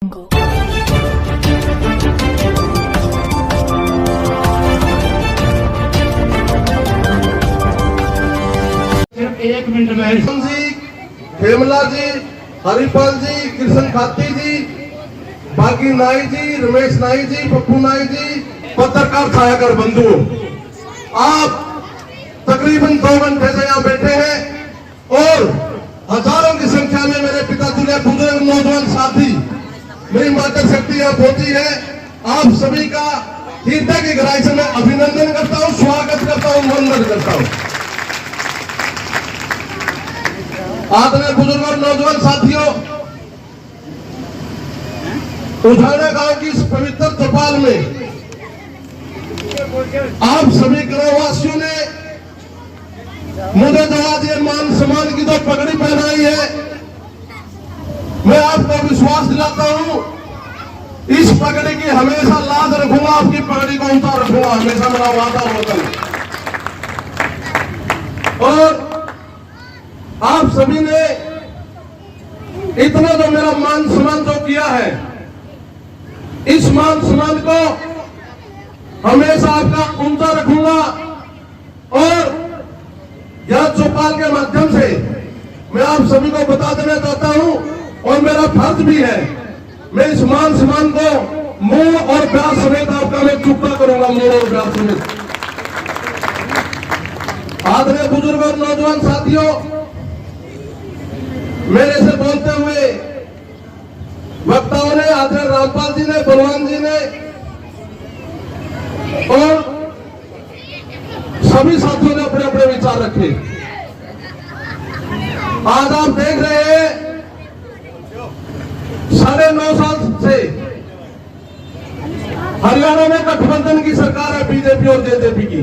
सिर्फ 1 मिनट में जी, हेमला जी, हरिपाल जी, कृष्ण खाती जी, बागी नाई जी, रमेश नाई जी, पप्पू नाई जी, पत्रकार छायाकर बंधुओं, आप तकरीबन 2 घंटे से यहाँ बैठे हैं और हजारों की संख्या में मेरे पिता तुल्य बुजुर्ग नौजवान साथी मेरी माता शक्ति यहाँ पहुंची है। आप सभी का हृदय की गहराई से मैं अभिनंदन करता हूँ, स्वागत करता हूँ, वंदन करता हूँ। आदरणीय बुजुर्ग और नौजवान साथियों, उठाना गांव की इस पवित्र चौपाल में आप सभी ग्रामवासियों ने मुझे जो आज ये मान सम्मान की जो पगड़ी पहनाई है, मैं आपको विश्वास दिलाता हूं, इस पगड़ी की हमेशा लाज रखूंगा, आपकी पगड़ी को ऊंचा रखूंगा, हमेशा मेरा वादा वतन। और आप सभी ने इतना जो मेरा मान सम्मान जो किया है, इस मान सम्मान को हमेशा आपका ऊंचा रखूंगा। और यह चौपाल के माध्यम से मैं आप सभी को बता देना चाहता हूं, और मेरा फर्ज भी है, मैं इस मान सम्मान को मुंह और ब्याज समेत आपका मैं चुकता करूंगा, मुंह और ब्याज समेत। आदरणीय बुजुर्ग और नौजवान साथियों, मेरे से बोलते हुए वक्ताओं ने, आदरणीय रामपाल जी ने, बलवान जी ने और सभी साथियों ने अपने अपने विचार रखे। आज आप देख रहे हैं 9.5 साल से हरियाणा में गठबंधन की सरकार है, बीजेपी और जेजेपी की।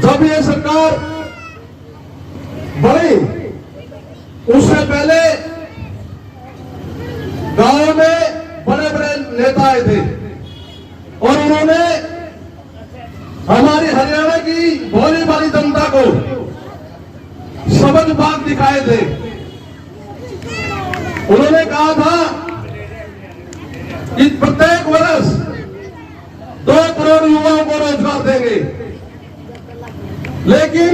जब ये सरकार बनी, उससे पहले गांव में बड़े बड़े नेता आए थे और उन्होंने हमारी हरियाणा की भोली भाली जनता को सबज बाग दिखाए थे। उन्होंने कहा था कि प्रत्येक वर्ष 2 करोड़ युवाओं को रोजगार देंगे, लेकिन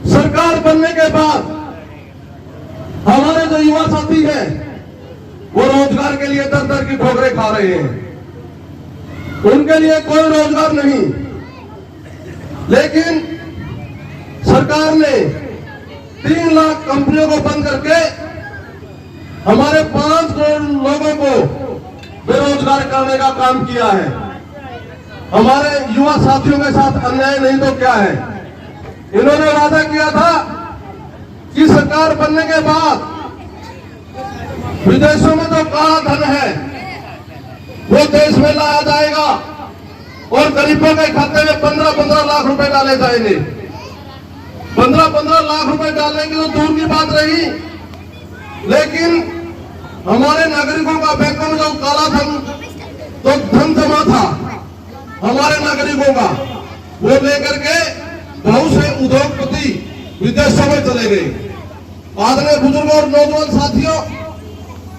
सरकार बनने के बाद हमारे जो युवा साथी हैं वो रोजगार के लिए दर दर की ठोकरें खा रहे हैं, उनके लिए कोई रोजगार नहीं। लेकिन सरकार ने 3 लाख कंपनियों को बंद करके हमारे 5 करोड़ लोगों को बेरोजगार करने का काम किया है। हमारे युवा साथियों के साथ अन्याय नहीं तो क्या है। इन्होंने वादा किया था कि सरकार बनने के बाद विदेशों में जो काला धन है वो देश में लाया जाएगा और गरीबों के खाते में 15-15 लाख रुपए डाले जाएंगे। 15-15 लाख रुपए डालेंगे तो दूर की बात रही, लेकिन हमारे नागरिकों का बैंकों में जो काला धन तो धन जमा था हमारे नागरिकों का, वो लेकर के बहुत से उद्योगपति विदेशों में चले गए। आदरणीय बुजुर्गों और नौजवान साथियों,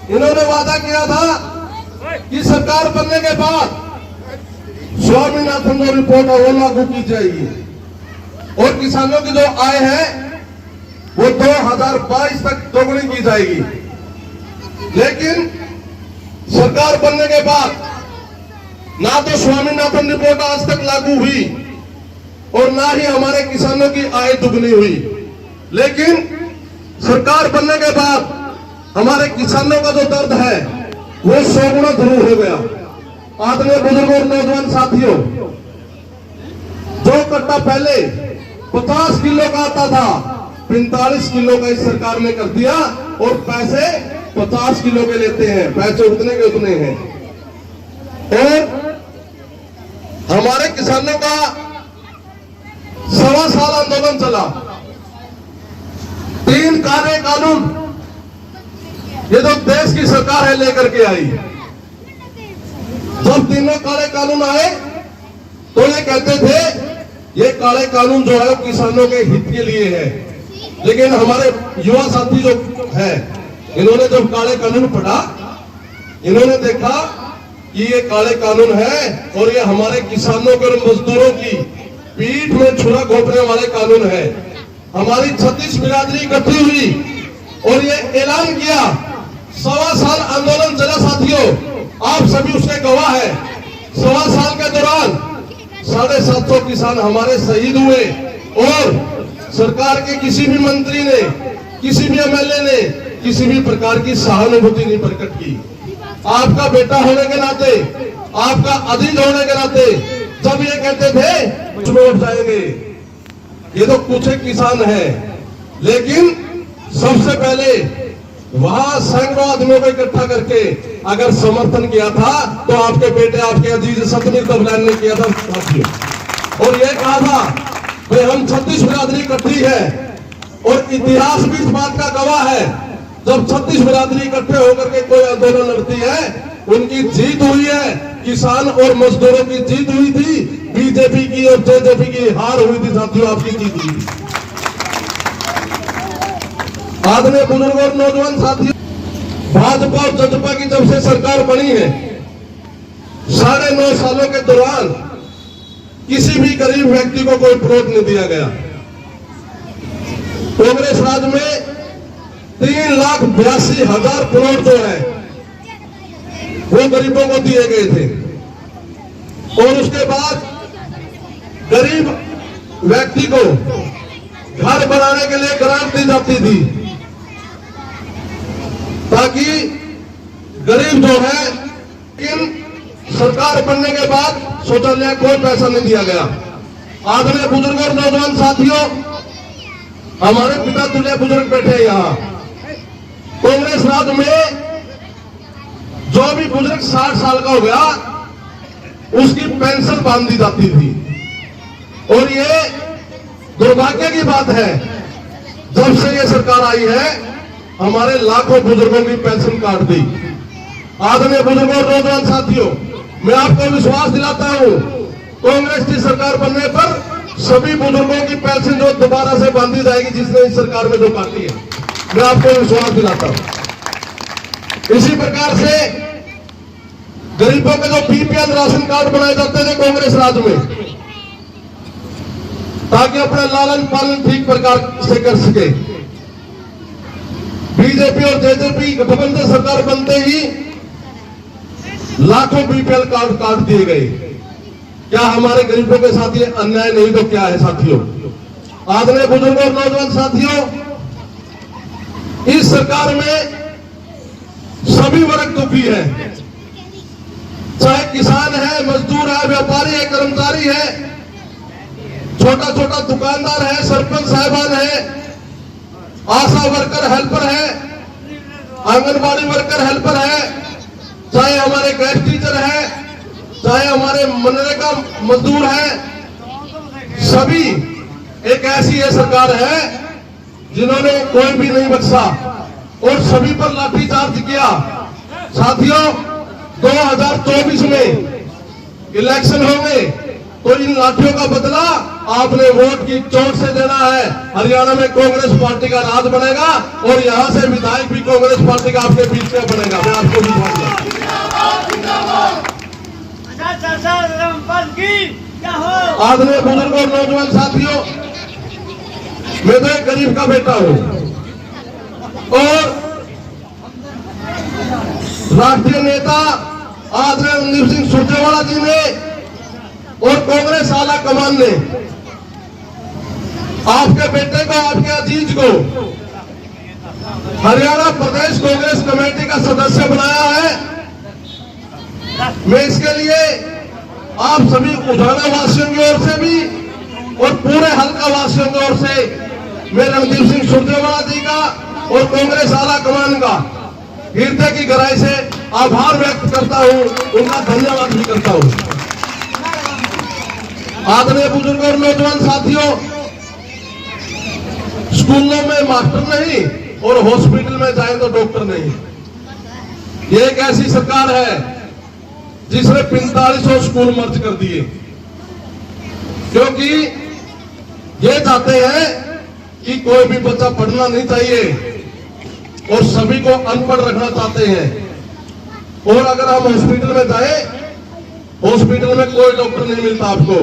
इन्होंने वादा किया था कि सरकार बनने के बाद स्वामीनाथन जो रिपोर्ट है वो लागू की जाएगी और किसानों की जो आय है वो 2022 तक दोगुनी की जाएगी। लेकिन सरकार बनने के बाद ना तो स्वामीनाथन रिपोर्ट आज तक लागू हुई और ना ही हमारे किसानों की आय दुगनी हुई। लेकिन सरकार बनने के बाद हमारे किसानों का जो दर्द है वो 100 गुना ध्रुव हो गया। आदरणीय बुजुर्ग और नौजवान साथियों, जो कट्टा पहले 50 किलो का आता था 45 किलो का इस सरकार ने कर दिया और पैसे 50 किलो के लेते हैं, पैसे उतने के उतने हैं। और हमारे किसानों का 1.25 साल आंदोलन चला, 3 काले कानून ये तो देश की सरकार है लेकर के आई। जब तीनों काले कानून आए तो ये कहते थे ये काले कानून जो है किसानों के हित के लिए है, लेकिन हमारे युवा साथी जो है, इन्होंने जब काले कानून पढ़ा, इन्होंने देखा कि ये काले कानून है और ये हमारे किसानों के और मजदूरों की पीठ में छुरा घोंपने वाले कानून है। हमारी 36 बिरादरी इकट्ठी हुई और ये ऐलान किया। 1.25 साल आंदोलन चला साथियों, आप सभी उसके गवाह है। 1.25 साल के दौरान 750 किसान हमारे शहीद हुए और सरकार के किसी भी मंत्री ने, किसी भी एमएलए ने किसी भी प्रकार की सहानुभूति नहीं प्रकट की। आपका बेटा होने के नाते, आपका अजीज होने के नाते जब ये कहते थे कुछ में उठ जाएंगे, ये तो कुछ एक किसान है, लेकिन सबसे पहले वहां सैकड़ों आदमियों को इकट्ठा करके अगर समर्थन किया था तो आपके बेटे, आपके अजीज सतमीर कबलान ने किया था साथियों। और ये कहा था भाई हम 36 बिरादरी इकट्ठी है और इतिहास भी इस बात का गवाह है। जब 36 बिरादरी इकट्ठे होकर के कोई आंदोलन लड़ती है, उनकी जीत हुई है। किसान और मजदूरों की जीत हुई थी, बीजेपी की और जेजेपी की हार हुई थी साथियों, आपकी जीत हुई थी। आदरणीय बुजुर्ग और नौजवान साथियों, भाजपा और जजपा की जब से सरकार बनी है, 9.5 सालों के दौरान किसी भी गरीब व्यक्ति को कोई प्लॉट नहीं दिया गया। कांग्रेस राज में 3,82,000 प्लॉट जो है वो गरीबों को दिए गए थे और उसके बाद गरीब व्यक्ति को घर बनाने के लिए ग्रांट दी जाती थी ताकि गरीब जो है, लेकिन सरकार बनने के बाद शौचालय कोई पैसा नहीं दिया गया। आदरणीय बुजुर्ग और नौजवान साथियों, हमारे पिता तुल्य बुजुर्ग बैठे यहाँ। कांग्रेस राज में जो भी बुजुर्ग 60 साल का हो गया उसकी पेंशन बांध दी जाती थी और ये दुर्भाग्य की बात है, जब से ये सरकार आई है हमारे लाखों बुजुर्गों की पेंशन काट दी। आदरणीय बुजुर्गों और नौजवान साथियों, मैं आपको विश्वास दिलाता हूं, कांग्रेस की सरकार बनने पर सभी बुजुर्गों की पेंशन जो दोबारा से बांधी जाएगी, जिसने इस सरकार में जो काटी है, मैं आपको विश्वास दिलाता हूं। इसी प्रकार से गरीबों के जो बीपीएल राशन कार्ड बनाए जाते थे कांग्रेस राज में, ताकि अपना लालन पालन ठीक प्रकार से कर सके, बीजेपी और जेजेपी गठबंधन सरकार बनते ही लाखों बीपीएल कार्ड काट दिए गए। क्या हमारे गरीबों के साथ ये अन्याय नहीं तो क्या है साथियों? आदरणीय बुजुर्गों और नौजवान साथियों, इस सरकार में सभी वर्ग दुखी है, चाहे किसान है, मजदूर है, व्यापारी है, कर्मचारी है, छोटा छोटा दुकानदार है, सरपंच साहिबान है, आशा वर्कर हेल्पर है, आंगनबाड़ी वर्कर हेल्पर है, चाहे हमारे गैस टीचर है, चाहे हमारे मनरेगा मजदूर है, सभी एक ऐसी ये सरकार है जिन्होंने कोई भी नहीं बख्शा और सभी पर लाठीचार्ज किया। साथियों, 2024 में इलेक्शन होंगे तो इन लाठियों का बदला आपने वोट की चोट से देना है। हरियाणा में कांग्रेस पार्टी का राज बनेगा और यहां से विधायक भी कांग्रेस पार्टी का आपके बीच में बनेगा, मैं आपको विश्वास देता हूं। आदरणीय बुजुर्ग और नौजवान साथियों, मैं तो एक गरीब का बेटा हूं और राष्ट्रीय नेता आदरणीय रणदीप सिंह सुरजेवाला जी ने और कांग्रेस आला कमान ने आपके बेटे को, आपके अजीज को हरियाणा प्रदेश कांग्रेस कमेटी का सदस्य बनाया है। मैं इसके लिए आप सभी उजाला वासियों की ओर से भी और पूरे हल्का वासियों की ओर से मैं रणदीप सिंह सुरजेवाला जी का और कांग्रेस आला कमान का हृदय की गहराई से आभार व्यक्त करता हूं, उनका धन्यवाद भी करता हूं। आदरणीय बुजुर्ग और नौजवान साथियों, स्कूलों में मास्टर नहीं और हॉस्पिटल में जाए तो डॉक्टर नहीं। ये एक ऐसी सरकार है जिसने 4500 स्कूल मर्ज कर दिए, क्योंकि ये चाहते हैं कि कोई भी बच्चा पढ़ना नहीं चाहिए और सभी को अनपढ़ रखना चाहते हैं। और अगर हम हॉस्पिटल में जाए, हॉस्पिटल में कोई डॉक्टर नहीं मिलता आपको।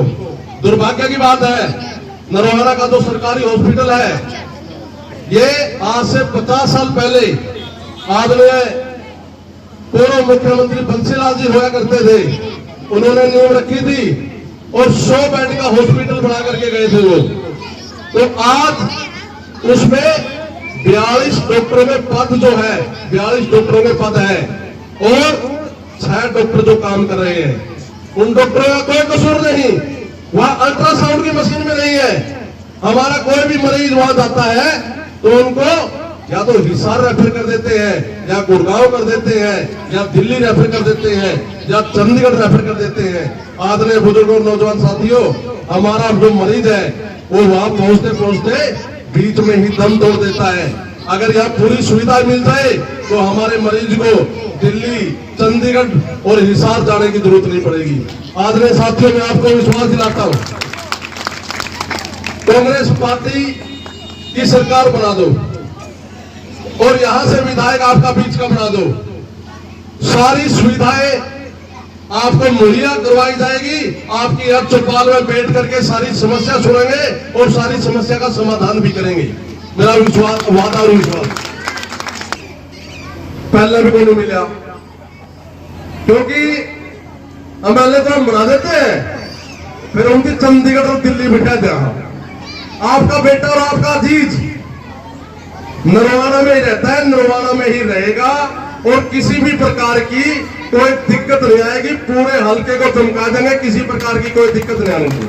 दुर्भाग्य की बात है, नरवाना का जो सरकारी हॉस्पिटल है, ये आज से 50 साल पहले आदरणीय पूर्व मुख्यमंत्री बंसीलाल जी हुआ करते थे, उन्होंने नींव रखी थी और 100 बेड का हॉस्पिटल बना करके गए थे वो। तो आज उसमें 42 डॉक्टरों में पद जो है, 42 डॉक्टरों में पद है और 6 डॉक्टर जो काम कर रहे हैं। उन डॉक्टरों का कोई कसूर नहीं, वहां अल्ट्रासाउंड की मशीन में नहीं है। हमारा कोई भी मरीज वहां जाता है तो उनको या तो हिसार रेफर कर देते हैं, या गुड़गांव कर देते हैं, या दिल्ली रेफर कर देते हैं, या चंडीगढ़ रेफर कर देते हैं। आदरणीय बुजुर्गों, नौजवान साथियों, हमारा जो मरीज है वो वहां पहुंचते पहुंचते बीच में ही दम तोड़ देता है। अगर यहाँ पूरी सुविधा मिल जाए तो हमारे मरीज को दिल्ली, चंडीगढ़ और हिसार जाने की जरूरत नहीं पड़ेगी। आदरणीय साथियों, मैं आपको विश्वास दिलाता हूं, कांग्रेस पार्टी की सरकार बना दो और यहां से विधायक आपका बीच का बना दो, सारी सुविधाएं आपको मुहैया करवाई जाएगी। आपकी हर चौपाल में बैठ करके सारी समस्या सुनेंगे और सारी समस्या का समाधान भी करेंगे। मेरा विश्वास, वादा और विश्वास। पहले भी कोई नहीं मिला, क्योंकि एमएलए तो हम बना देते हैं, फिर उनकी चंडीगढ़ और दिल्ली बिठा दिया। आपका बेटा और आपका अजीज नरवाना में ही रहता है, नरवाना में ही रहेगा और किसी भी प्रकार की कोई दिक्कत नहीं आएगी। पूरे हल्के को चमका देंगे, किसी प्रकार की कोई दिक्कत नहीं आने देंगे।